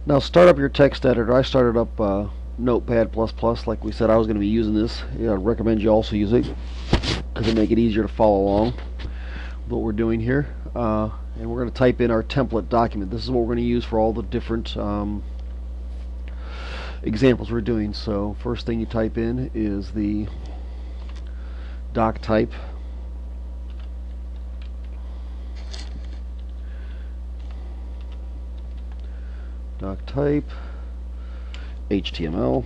Now start up your text editor. I started up Notepad++. Like we said, I was going to be using this. I recommend you also use it because it'll make it easier to follow along with what we're doing here. And we're going to type in our template document. This is what we're going to use for all the different examples we're doing. So first thing you type in is the doc type. Doc type, HTML,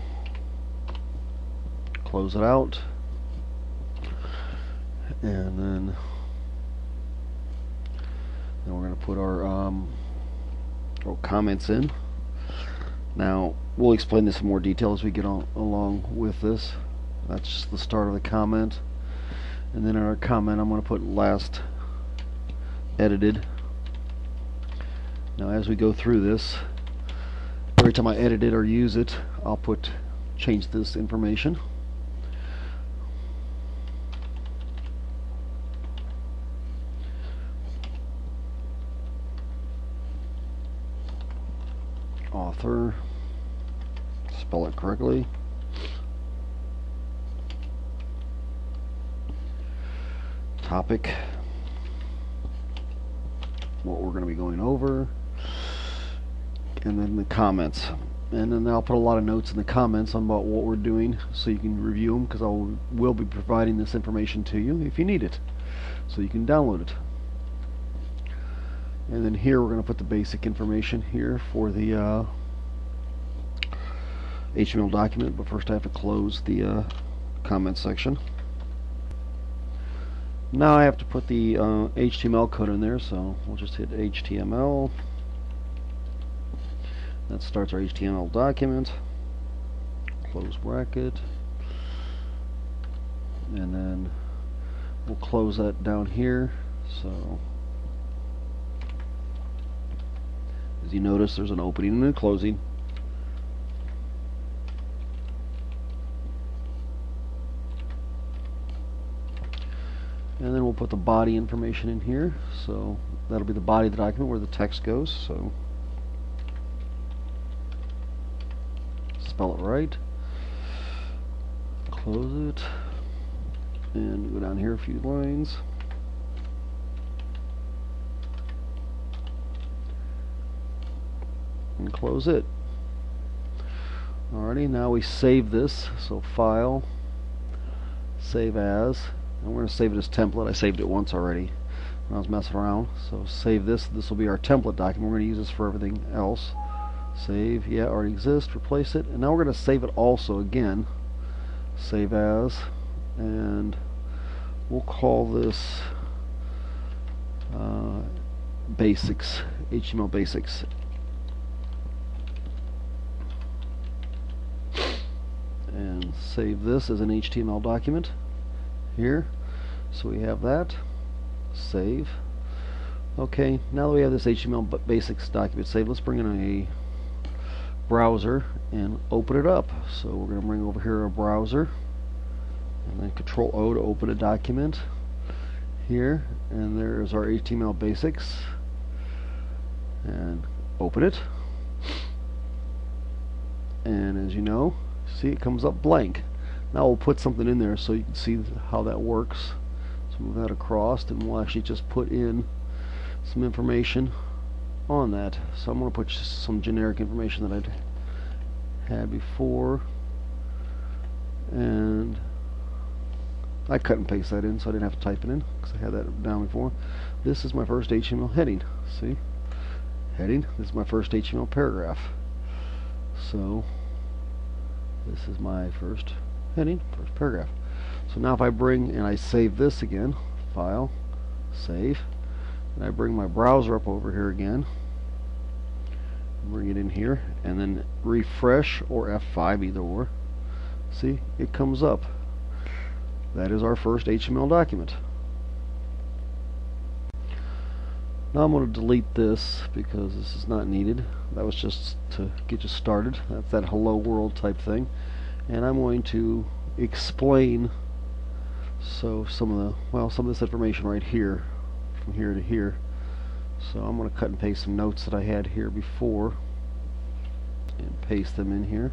close it out, and then we're going to put our comments in. Now we'll explain this in more detail as we get along with this. That's just the start of the comment, and then in our comment I'm going to put last edited. Now as we go through this, every time I edit it or use it, I'll change this information. Author, spell it correctly. Topic, what we're going to be going over. And then the comments, and then I'll put a lot of notes in the comments about what we're doing so you can review them, because will be providing this information to you if you need it, so you can download it. And then here we're going to put the basic information here for the HTML document, but first I have to close the comment section. Now I have to put the HTML code in there, so we'll just hit HTML. That starts our HTML document. Close bracket. And then we'll close that down here. So as you notice, there's an opening and a closing. And then we'll put the body information in here. So that'll be the body of the document where the text goes. So spell it right, close it, and go down here a few lines. And close it. Alrighty, now we save this. So file, save as, and we're going to save it as template. I saved it once already when I was messing around. So save this. This will be our template document. We're going to use this for everything else. Save, yeah, already exists, replace it, and now we're going to save it also again. Save as, and we'll call this basics, HTML basics. And save this as an HTML document here. So we have that. Save. Okay, now that we have this HTML basics document saved, let's bring in a browser and open it up. So we're going to bring over here a browser, and then Control O to open a document here, and there's our HTML basics, and open it. And as you know, see, it comes up blank. Now we'll put something in there so you can see how that works. So move that across, and we'll actually just put in some information on that. So I'm going to put just some generic information that I'd had before, and I cut and paste that in so I didn't have to type it in because I had that down before. This is my first HTML heading. See? Heading. This is my first HTML paragraph. So this is my first heading, first paragraph. So now if I bring and I save this again, file, save, and I bring my browser up over here again, bring it in here, and then refresh or F5, either or. See, it comes up. That is our first HTML document. Now I'm going to delete this because this is not needed. That was just to get you started. That's that hello world type thing. And I'm going to explain some of this information right here, from here to here. So I'm going to cut and paste some notes that I had here before. and paste them in here.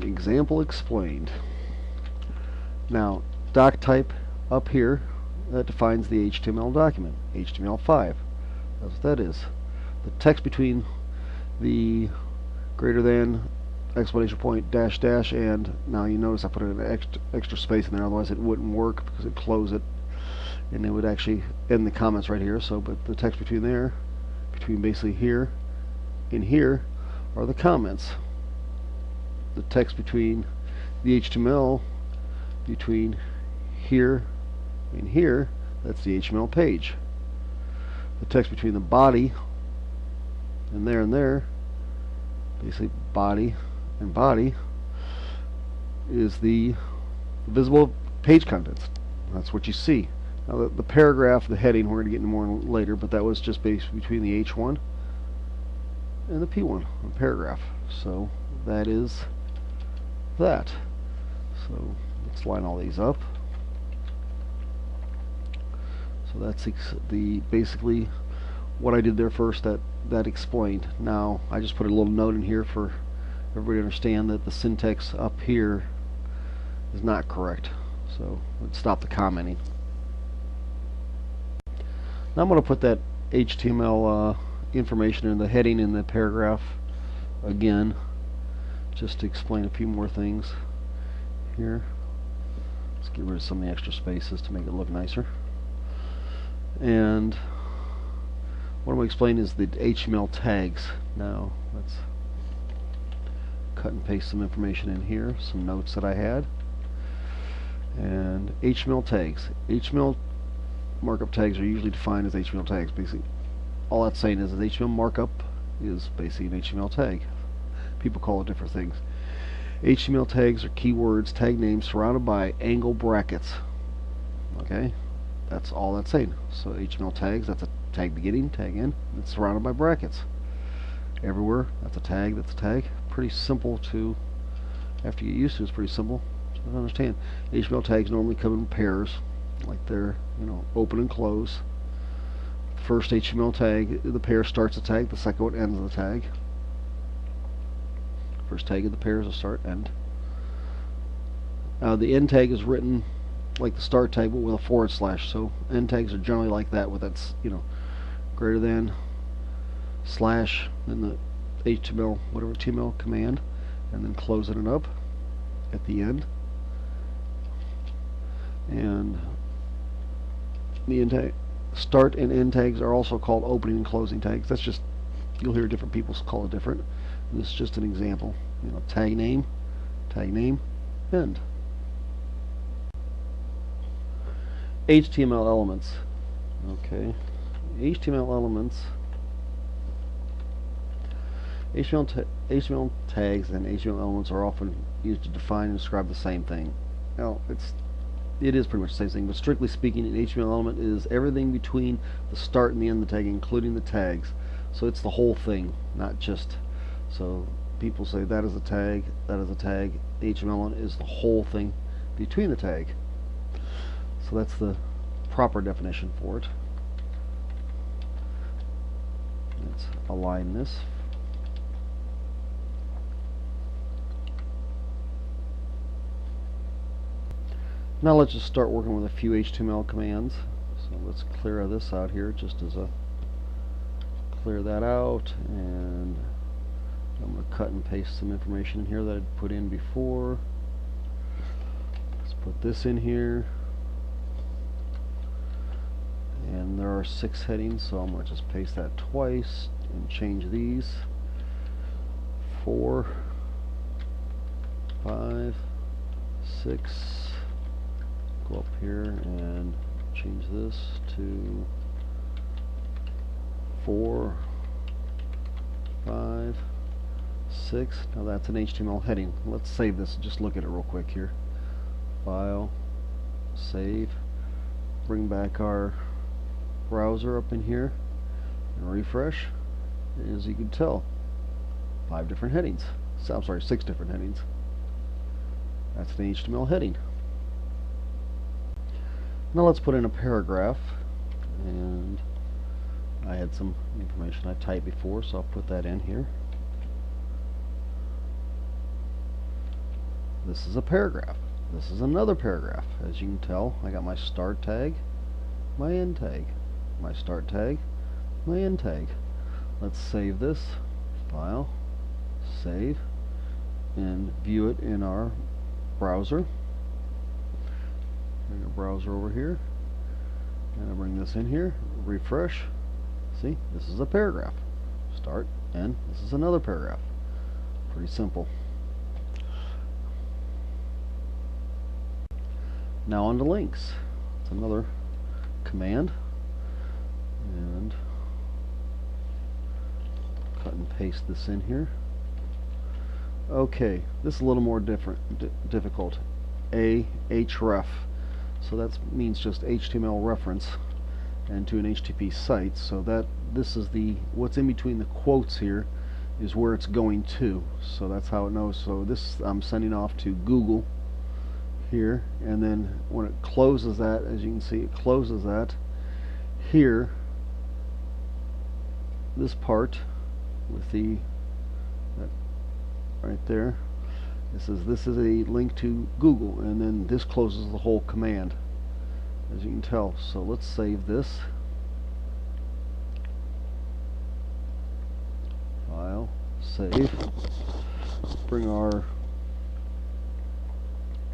Example explained. Now, doc type up here, that defines the HTML document, HTML5. That's what that is. The text between the greater than, exclamation point, dash dash, and now you notice I put an extra space in there, otherwise it wouldn't work because it'd close it and it would actually end the comments right here. So, but the text between there, between basically here and here, are the comments. The text between the HTML between here and here, that's the HTML page. The text between the body and there, basically body and body, is the visible page contents. That's what you see. Now the paragraph, the heading, we're going to get into more later, but that was just basically between the H1 and the P1, the paragraph. So that is that. So let's line all these up. So that's the basically what I did there first, that explained. Now I just put a little note in here for everybody to understand that the syntax up here is not correct. So let's stop the commenting. Now I'm going to put that HTML information in the heading in the paragraph again, just to explain a few more things here. Let's get rid of some of the extra spaces to make it look nicer. And what I'm going to explain is the HTML tags. Now let's cut and paste some information in here, some notes that I had. And HTML tags. HTML markup tags are usually defined as HTML tags. Basically, all that's saying is that HTML markup is basically an HTML tag. People call it different things. HTML tags are keywords, tag names surrounded by angle brackets. Okay, that's all that's saying. So HTML tags, that's a tag beginning, tag end, it's surrounded by brackets. Everywhere, that's a tag, that's a tag. Pretty simple to, after you get used to, it's pretty simple to understand. HTML tags normally come in pairs, like they're, open and close. First HTML tag, the pair starts the tag, the second one ends the tag. First tag of the pair is a start, end. The end tag is written like the start tag, but with a forward slash. So end tags are generally like that, with that's greater than, slash, then the HTML, whatever HTML command, and then closing it up at the end. And the end tag, start and end tags are also called opening and closing tags. That's just, you'll hear different people call it different. This is just an example. Tag name, end. HTML elements. Okay, HTML elements. HTML tags and HTML elements are often used to define and describe the same thing. Now, it is pretty much the same thing, but strictly speaking, an HTML element is everything between the start and the end of the tag, including the tags. So it's the whole thing, not just. So people say that is a tag, that is a tag. The HTML element is the whole thing between the tag. So that's the proper definition for it. Let's align this. Now let's just start working with a few HTML commands. So let's clear this out here, just as a clear that out, and I'm going to cut and paste some information in here that I'd put in before. Let's put this in here, and there are 6 headings, so I'm going to just paste that twice and change these. 4, 5, 6. Go up here and change this to 4, 5, 6. Now that's an HTML heading. Let's save this and just look at it real quick here. File, save, bring back our browser up in here and refresh. As you can tell, 5 different headings. So, I'm sorry, 6 different headings. That's an HTML heading. Now let's put in a paragraph, and I had some information I typed before, so I'll put that in here. This is a paragraph. This is another paragraph. As you can tell, I got my start tag, my end tag, my start tag, my end tag. Let's save this. File, save, and view it in our browser. Bring our browser over here, and I bring this in here, refresh. See, this is a paragraph. Start, end, this is another paragraph. Pretty simple. Now on to links. It's another command, and cut and paste this in here. Okay, this is a little more difficult. href. So that means just HTML reference and to an HTTP site. So that this is the what's in between the quotes here is where it's going to. So that's how it knows. So this I'm sending off to Google here, and then when it closes that, as you can see, it closes that here. This part with the right there. It says this is a link to Google, and then this closes the whole command, as you can tell. So let's save this. File, save. Bring our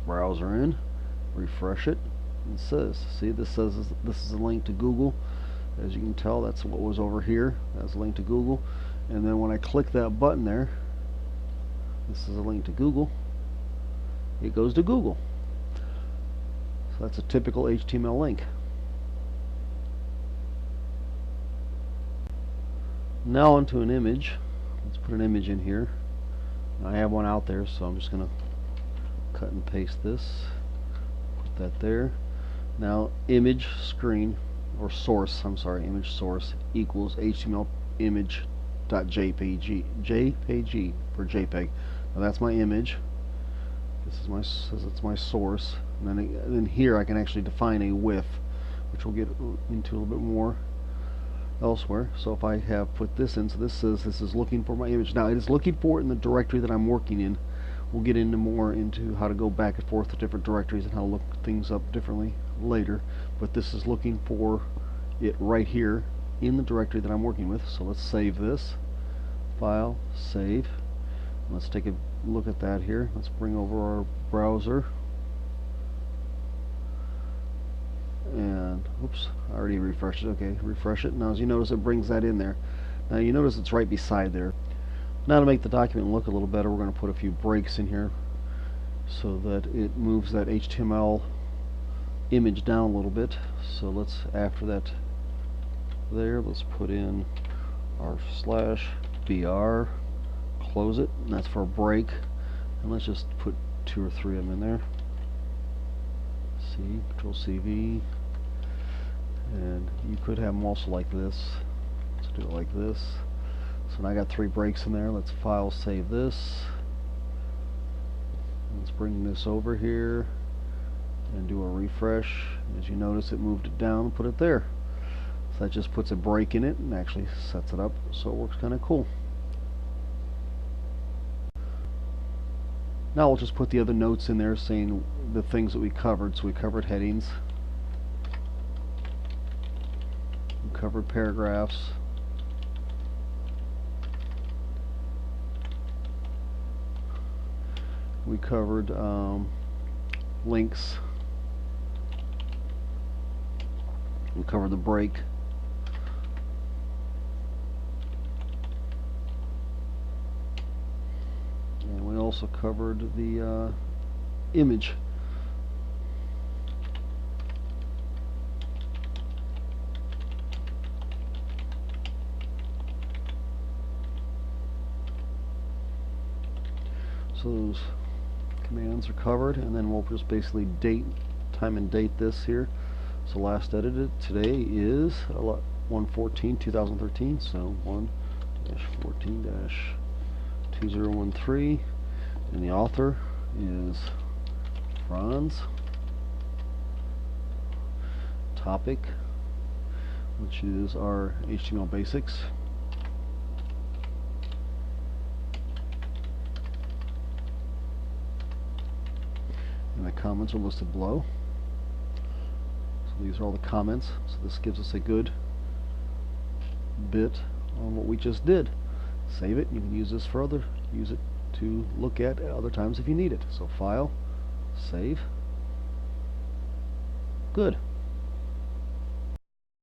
browser in, refresh it. It says, see, this says this is a link to Google. As you can tell, that's what was over here. That's a link to Google. And then when I click that button there, this is a link to Google. It goes to Google. So that's a typical HTML link. Now onto an image. Let's put an image in here. I have one out there, so I'm just going to cut and paste this. Put that there. Now image screen, or source, I'm sorry, image source equals HTML image.jpg, JPG for JPEG. Now that's my image. This is my, says it's my source. And then here I can actually define a width, which we'll get into a little bit more elsewhere. So if I have put this in, so this says this is looking for my image. Now it is looking for it in the directory that I'm working in. We'll get into more into how to go back and forth to different directories and how to look things up differently later. But this is looking for it right here in the directory that I'm working with. So let's save this. File, save. Let's take a look at that here. Let's bring over our browser. And, oops, I already refreshed it. Okay, refresh it. Now as you notice, it brings that in there. Now you notice it's right beside there. Now to make the document look a little better, we're going to put a few breaks in here so that it moves that HTML image down a little bit. So let's, after that there, let's put in our /br, close it, and that's for a break. And let's just put 2 or 3 of them in there. C, Control CV, and you could have them also like this. Let's do it like this. So now I got 3 breaks in there. Let's file, save this. Let's bring this over here and do a refresh. As you notice, it moved it down and put it there. So that just puts a break in it and actually sets it up so it works kind of cool. Now we'll just put the other notes in there saying the things that we covered. So we covered headings, we covered paragraphs, we covered links, we covered the break, and we also covered the image. So those commands are covered, and then we'll just basically time and date this here. So last edited today is 1/14/2013, so 1-14-2013, and the author is Franz. Topic which is our HTML basics. And the comments are listed below. So these are all the comments. So this gives us a good bit on what we just did. Save it. You can use this further. Use it to look at other times if you need it. So File, Save. Good.